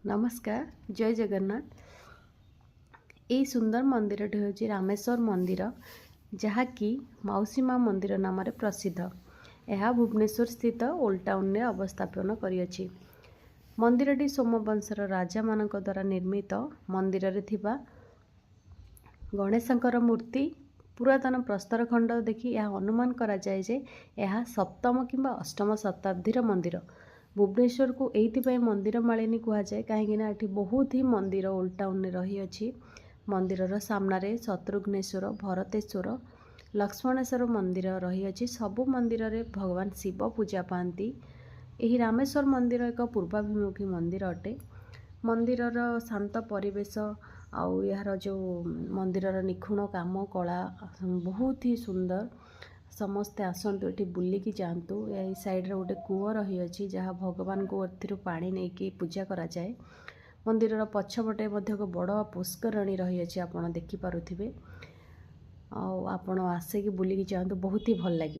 नमस्कार जय जगन्नाथ। यही सुंदर मंदिर हूँ रामेश्वर मंदिर जहाँकि मौसी माँ मंदिर नाम प्रसिद्ध। यह भुवनेश्वर स्थित ओल्ड टाउन में अवस्थापन करियछि। मंदिरटी सोमवंशर राजा मानक द्वारा निर्मित। मंदिर रे थिबा गणेशंकर मूर्ति पुरातन प्रस्तर खंड देखि यह अनुमान करा जाए जे यह सप्तम किंबा अष्टम शताब्दीर मंदिर। भुवनेश्वर को यही मंदिर मालिनी कहुए कहीं बहुत ही मंदिर ओल्ड टाउन में रही अछि। मंदिर सामने शत्रुघ्नेश्वर, भरतेश्वर, लक्ष्मणेश्वर मंदिर रही अछि। सबु मंदिर रे भगवान शिव पूजा पाती। यही रामेश्वर मंदिर एक पूर्वाभिमुखी मंदिर अटे। मंदिर शांत परिवेश आउ यार जो मंदिर निखुण काम कला बहुत ही सुंदर। समस्ते आसतु ये बुलिकी जातु। यही साइड गोटे कूଅ रही अछि जहाँ भगवान को एथिरु पानी नहीं पूजा करा जाए। मंदिर पछपटे एक बड़ पुष्करणी रही अछि। आपण देखि पारुथिबे। आपण आसिकी बुलिकी जातु, बहुत ही भल लगे।